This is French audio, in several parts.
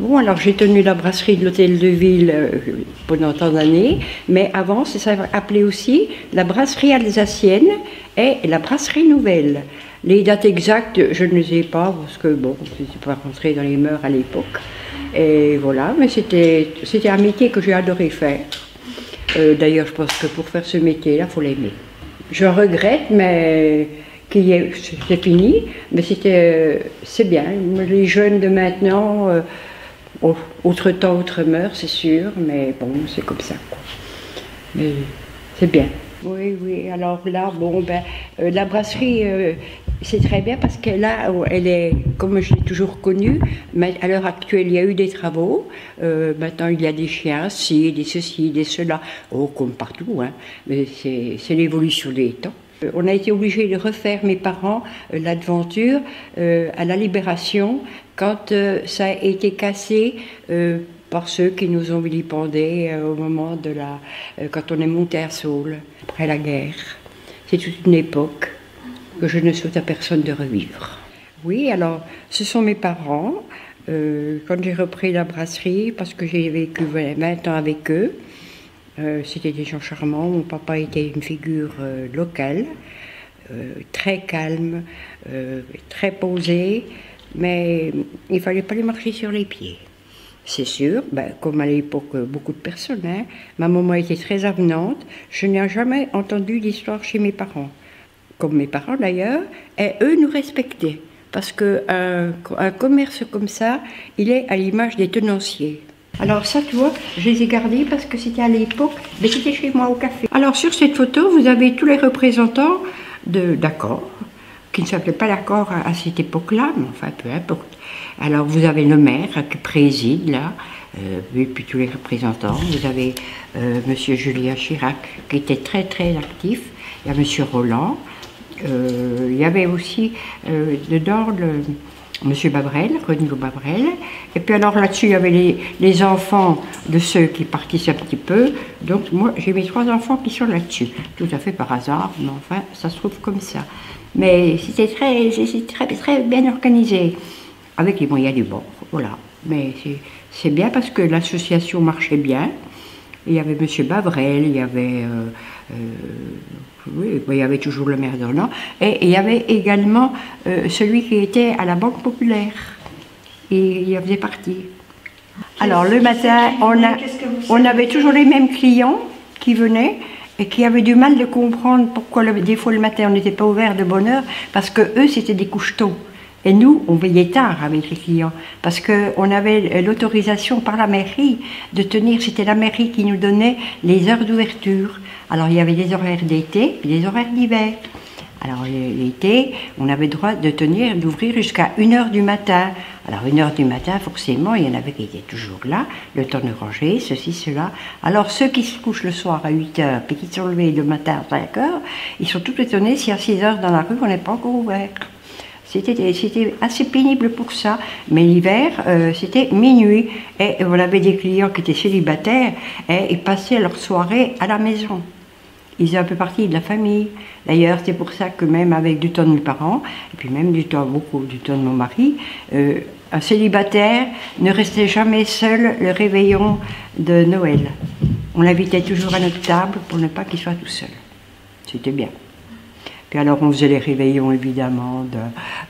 Bon, alors j'ai tenu la brasserie de l'Hôtel de Ville pendant tant d'années, mais avant, c'est ça appelé aussi la brasserie alsacienne et la brasserie nouvelle. Les dates exactes, je ne les ai pas, parce que bon, je ne suis pas rentrée dans les mœurs à l'époque. Et voilà, mais c'était un métier que j'ai adoré faire. D'ailleurs, je pense que pour faire ce métier-là, il faut l'aimer. Je regrette, mais c'est fini, mais c'est bien. Les jeunes de maintenant... autre temps, autre mœurs, c'est sûr, mais bon, c'est comme ça, quoi. Mais c'est bien. Oui, oui, alors là, bon, la brasserie, c'est très bien parce que là, elle est, comme je l'ai toujours connue, mais à l'heure actuelle, il y a eu des travaux. Maintenant, il y a des chiens, des ceci, des cela, comme partout, hein. Mais c'est l'évolution des temps. On a été obligé de refaire, mes parents, la devanture à la Libération, quand ça a été cassé par ceux qui nous ont vilipendés au moment de quand on est monté à Saules, après la guerre. C'est toute une époque que je ne souhaite à personne de revivre. Oui, alors, ce sont mes parents. Quand j'ai repris la brasserie, parce que j'ai vécu 20 ans avec eux, c'était des gens charmants. Mon papa était une figure locale, très calme, très posé, mais il ne fallait pas lui marcher sur les pieds. C'est sûr, comme à l'époque beaucoup de personnes, hein, ma maman était très avenante. Je n'ai jamais entendu d'histoire chez mes parents, comme mes parents d'ailleurs, et eux nous respectaient, parce qu'un commerce comme ça, il est à l'image des tenanciers. Alors ça, tu vois, je les ai gardés parce que c'était à l'époque, mais c'était chez moi au café. Alors sur cette photo, vous avez tous les représentants d'accords, qui ne s'appelaient pas l'accord à cette époque-là, mais enfin, peu importe. Alors vous avez le maire qui préside là, et puis tous les représentants. Vous avez monsieur Julien Chirac qui était très très actif. Il y a monsieur Roland. Il y avait aussi dedans monsieur Babrel, Renio Babrel. Et puis alors là-dessus, il y avait les enfants de ceux qui participaient un petit peu. Donc moi, j'ai mes 3 enfants qui sont là-dessus. Tout à fait par hasard, mais enfin, ça se trouve comme ça. Mais c'était très bien organisé, avec les moyens du bord, voilà. Mais c'est bien parce que l'association marchait bien. Il y avait monsieur Bavrel, il y avait... oui, il y avait toujours le maire d'Orléans, et il y avait également celui qui était à la Banque Populaire, et il en faisait partie. Alors le matin, on avait toujours les mêmes clients qui venaient, et qui avaient du mal de comprendre pourquoi des fois le matin on n'était pas ouvert de bonne heure, parce que eux c'était des couche-tôt. Et nous, on veillait tard avec les clients, parce qu'on avait l'autorisation par la mairie de tenir, c'était la mairie qui nous donnait les heures d'ouverture. Alors il y avait des horaires d'été et des horaires d'hiver. Alors l'été, on avait le droit d'ouvrir jusqu'à 1h du matin. Alors 1h du matin, forcément, il y en avait qui étaient toujours là, le temps de ranger, ceci, cela. Alors ceux qui se couchent le soir à 8h, puis qui sont levés le matin à 5h, ils sont tout étonnés si à 6h dans la rue, on n'est pas encore ouvert. C'était assez pénible pour ça, mais l'hiver, c'était minuit. Et on avait des clients qui étaient célibataires et ils passaient leur soirée à la maison. Ils faisaient un peu partie de la famille. D'ailleurs, c'est pour ça que même avec du temps de mes parents, et puis même beaucoup du temps de mon mari, un célibataire ne restait jamais seul le réveillon de Noël. On l'invitait toujours à notre table pour ne pas qu'il soit tout seul. C'était bien. Puis alors on faisait les réveillons évidemment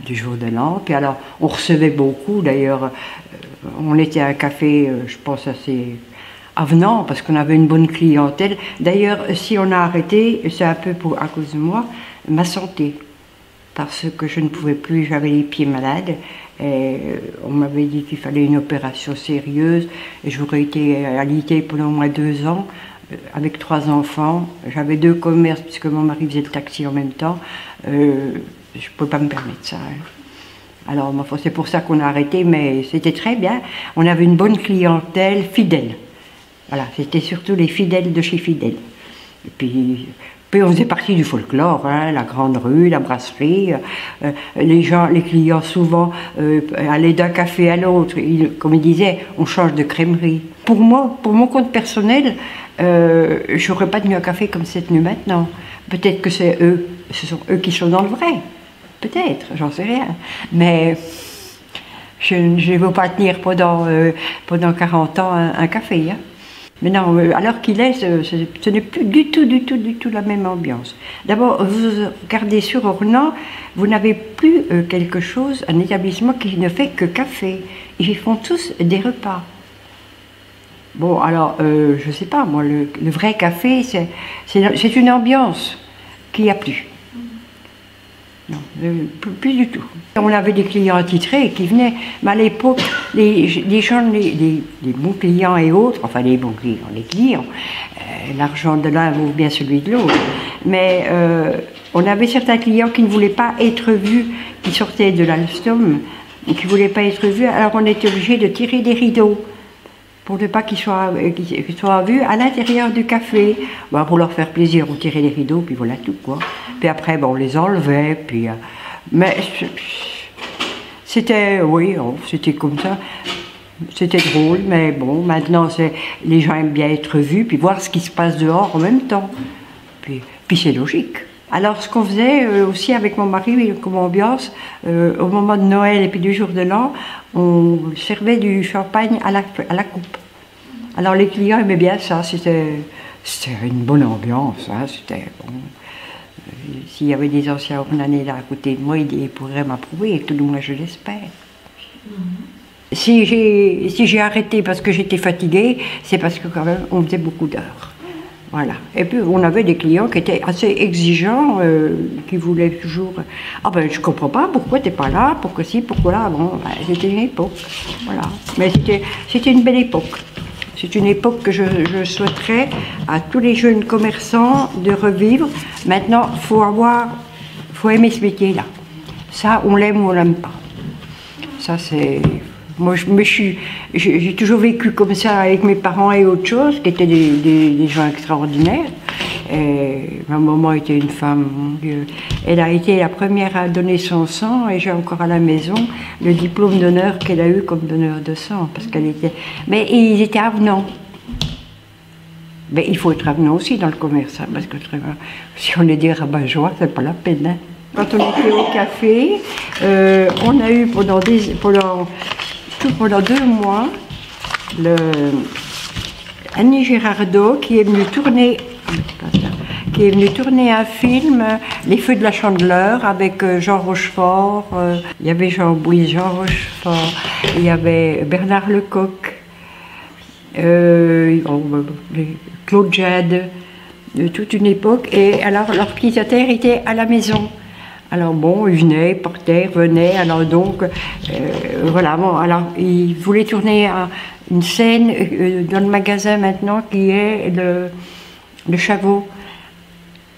du jour de l'an. Puis alors on recevait beaucoup, d'ailleurs on était à un café, je pense assez avenant parce qu'on avait une bonne clientèle. D'ailleurs si on a arrêté, c'est un peu à cause de moi, ma santé. Parce que je ne pouvais plus, j'avais les pieds malades. Et on m'avait dit qu'il fallait une opération sérieuse. Et j'aurais été alitée pendant au moins 2 ans. Avec 3 enfants, j'avais 2 commerces puisque mon mari faisait le taxi en même temps, je ne pouvais pas me permettre ça. Hein. Alors c'est pour ça qu'on a arrêté, mais c'était très bien. On avait une bonne clientèle fidèle. Voilà, c'était surtout les fidèles de chez Fidèle. Et puis Puis on faisait partie du folklore, hein, la grande rue, la brasserie. Les clients souvent allaient d'un café à l'autre. Comme ils disaient, on change de crèmerie. Pour moi, pour mon compte personnel, je n'aurais pas tenu un café comme c'est tenu maintenant. Peut-être que ce sont eux qui sont dans le vrai. Peut-être, j'en sais rien. Mais je ne veux pas tenir pendant 40 ans un café. Hein. Mais non, à l'heure qu'il est, ce n'est plus du tout la même ambiance. D'abord, vous regardez sur Ornans, vous n'avez plus quelque chose, un établissement qui ne fait que café. Ils font tous des repas. Bon, alors, je ne sais pas, moi, le vrai café, c'est une ambiance qu'il n'y a plus. Non, plus du tout. On avait des clients attitrés qui venaient, mais à l'époque, les bons clients et autres, enfin les bons clients, l'argent de l'un vaut bien celui de l'autre, mais on avait certains clients qui ne voulaient pas être vus, qui sortaient de l'Alstom, qui ne voulaient pas être vus, alors on était obligé de tirer des rideaux pour ne pas qu'ils soient vus à l'intérieur du café. Bon, pour leur faire plaisir, on tirait les rideaux, puis voilà tout, quoi. Puis après, bon, on les enlevait, puis... mais c'était, oui, c'était comme ça. C'était drôle, mais bon, maintenant, les gens aiment bien être vus, puis voir ce qui se passe dehors en même temps. Puis c'est logique. Alors, ce qu'on faisait aussi avec mon mari, comme ambiance, au moment de Noël et puis du jour de l'an, on servait du champagne à la coupe. Alors, les clients aimaient bien ça, c'était une bonne ambiance, hein, c'était bon. S'il y avait des anciens ornanais là à côté de moi, ils pourraient m'approuver, et tout le moins je l'espère. Si j'ai arrêté parce que j'étais fatiguée, c'est parce que quand même on faisait beaucoup d'heures. Voilà. Et puis on avait des clients qui étaient assez exigeants, qui voulaient toujours... Ah ben je comprends pas, pourquoi t'es pas là, pourquoi si, pourquoi là, bon, ben, c'était une époque, voilà. Mais c'était une belle époque. C'est une époque que je souhaiterais à tous les jeunes commerçants de revivre. Maintenant, faut aimer ce métier-là. Ça, on l'aime ou on l'aime pas. Ça, c'est... Moi, j'ai toujours vécu comme ça avec mes parents et autre chose, qui étaient des gens extraordinaires. Et ma maman était une femme, mon Dieu. Elle a été la première à donner son sang, et j'ai encore à la maison le diplôme d'honneur qu'elle a eu comme donneur de sang, parce qu'elle était... Mais ils étaient avenants. Mais il faut être avenant aussi dans le commerce, hein, parce que si on est des rabat-joie, c'est pas la peine. Hein. Quand on était au café, on a eu pendant 2 mois Annie Girardot qui est venue tourner un film, Les Feux de la Chandeleur, avec Jean Rochefort, il y avait Jean Rochefort, il y avait Bernard Lecoq, Claude Jade, toute une époque, et alors l'organisateur était à la maison. Alors bon, ils venaient, portaient, venaient, alors donc, voilà, bon, alors ils voulaient tourner une scène dans le magasin maintenant qui est le Chavot.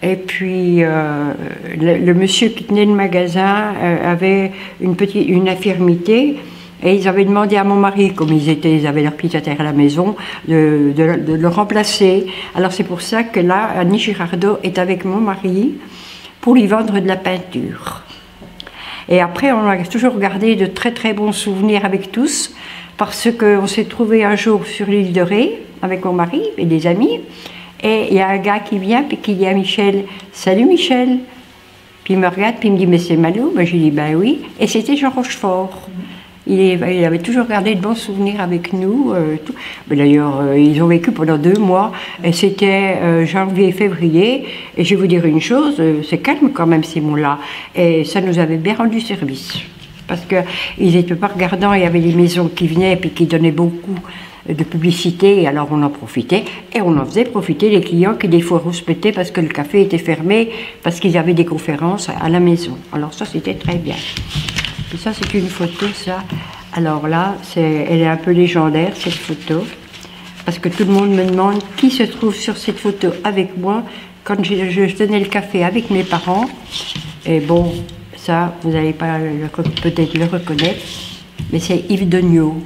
Et puis, le monsieur qui tenait le magasin avait une infirmité, et ils avaient demandé à mon mari, comme ils avaient leur pied-à-terre à la maison, de le remplacer. Alors c'est pour ça que là, Annie Girardot est avec mon mari, pour lui vendre de la peinture. Et après, on a toujours gardé de très très bons souvenirs avec tous, parce qu'on s'est trouvé un jour sur l'île de Ré, avec mon mari et des amis, et il y a un gars qui vient, puis qui dit à Michel, « Salut Michel !» Puis il me regarde, puis il me dit, « Mais c'est Malou ?» Ben, je lui dis, « Ben oui !» Et c'était Jean Rochefort. Il avait toujours gardé de bons souvenirs avec nous. D'ailleurs, ils ont vécu pendant 2 mois, et c'était janvier et février. Et je vais vous dire une chose, c'est calme quand même ces mots-là. Et ça nous avait bien rendu service. Parce qu'ils n'étaient pas regardants, il y avait des maisons qui venaient et qui donnaient beaucoup de publicité, et alors on en profitait. Et on en faisait profiter les clients qui des fois rouspétaient parce que le café était fermé, parce qu'ils avaient des conférences à la maison. Alors ça, c'était très bien. Et ça, c'est une photo, ça. Alors là, elle est un peu légendaire, cette photo. Parce que tout le monde me demande qui se trouve sur cette photo avec moi quand je tenais le café avec mes parents. Et bon, ça, vous n'allez pas peut-être le reconnaître, mais c'est Yves Degnaud.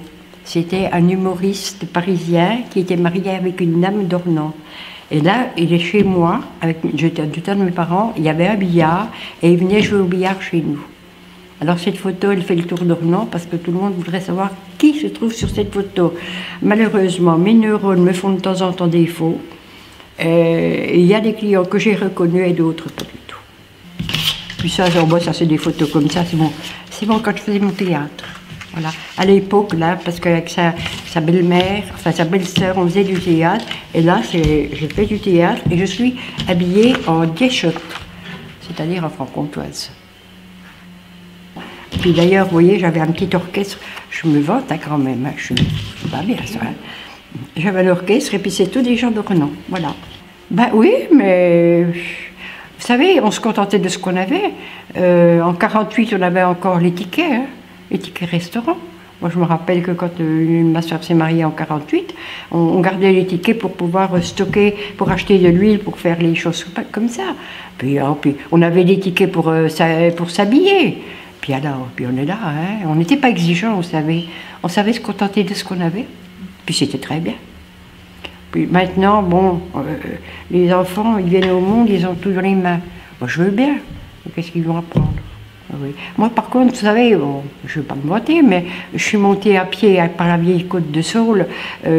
C'était un humoriste parisien qui était marié avec une dame d'Ornans. Et là, il est chez moi, j'étais du temps de mes parents, il y avait un billard, et il venait jouer au billard chez nous. Alors cette photo, elle fait le tour d'Ornans parce que tout le monde voudrait savoir qui se trouve sur cette photo. Malheureusement, mes neurones me font de temps en temps défaut. Il y a des clients que j'ai reconnus et d'autres pas du tout. Puis ça, ça c'est des photos comme ça, c'est bon quand je faisais mon théâtre. Voilà. À l'époque, là, parce qu'avec sa belle-mère, enfin sa belle-sœur, on faisait du théâtre. Et là, je fais du théâtre et je suis habillée en guéchotte, c'est-à-dire en franc-comtoise. Puis d'ailleurs, vous voyez, j'avais un petit orchestre, je me vante quand même, hein, je suis pas bien ça. Hein. J'avais un orchestre et puis c'est tous des gens de renom, voilà. Ben oui, mais vous savez, on se contentait de ce qu'on avait. En 48, on avait encore les tickets, hein, les tickets restaurants. Moi, je me rappelle que quand ma soeur s'est mariée en 48, on gardait les tickets pour pouvoir stocker, pour acheter de l'huile, pour faire les choses comme ça. Puis on avait des tickets pour s'habiller. Puis alors, puis on est là, hein. On n'était pas exigeants, on savait se contenter de ce qu'on avait, puis c'était très bien. Puis maintenant, bon, les enfants, ils viennent au monde, ils ont tout dans les mains. Moi, je veux bien, qu'est-ce qu'ils vont apprendre? Oui. Moi, par contre, vous savez, bon, je ne vais pas me vanter, mais je suis montée à pied par la vieille côte de Saules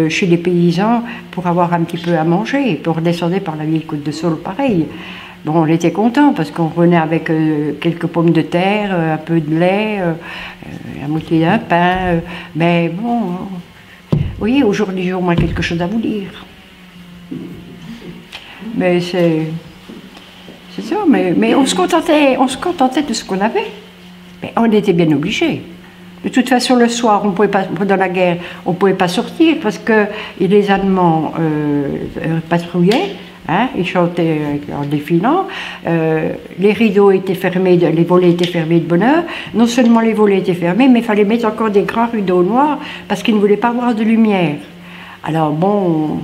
chez les paysans pour avoir un petit peu à manger, et puis on redescendait par la vieille côte de Saules, pareil. Bon, on était contents parce qu'on revenait avec quelques pommes de terre, un peu de lait, la moitié d'un pain. Mais bon, vous voyez, aujourd'hui, j'ai au moins quelque chose à vous dire. Mais c'est ça, mais on se contentait de ce qu'on avait. Mais on était bien obligés. De toute façon, le soir, on pouvait pas, pendant la guerre, on ne pouvait pas sortir parce que les Allemands patrouillaient. Hein, ils chantaient en défilant, les rideaux étaient fermés, les volets étaient fermés de bonne heure. Non seulement les volets étaient fermés, mais il fallait mettre encore des grands rideaux noirs parce qu'ils ne voulaient pas avoir de lumière. Alors bon,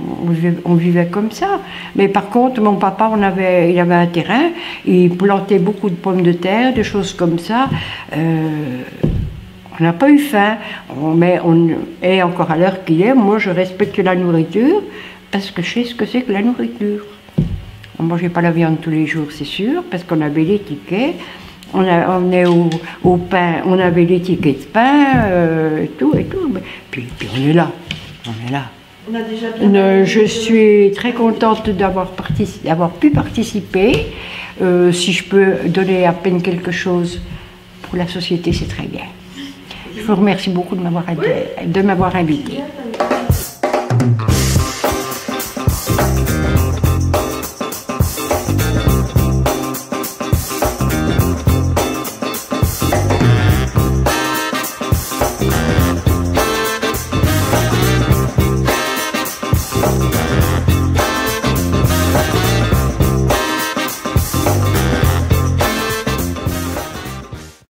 on vivait comme ça. Mais par contre, mon papa, il avait un terrain, il plantait beaucoup de pommes de terre, des choses comme ça. On n'a pas eu faim, et encore à l'heure qu'il est, moi je respecte la nourriture parce que je sais ce que c'est que la nourriture. On ne mangeait pas la viande tous les jours, c'est sûr, parce qu'on avait les tickets. On est au pain, on avait les tickets de pain, et tout. Puis on est là, on est là. On a déjà je suis très contente d'avoir pu participer. Si je peux donner à peine quelque chose pour la société, c'est très bien. Je vous remercie beaucoup de m'avoir invité.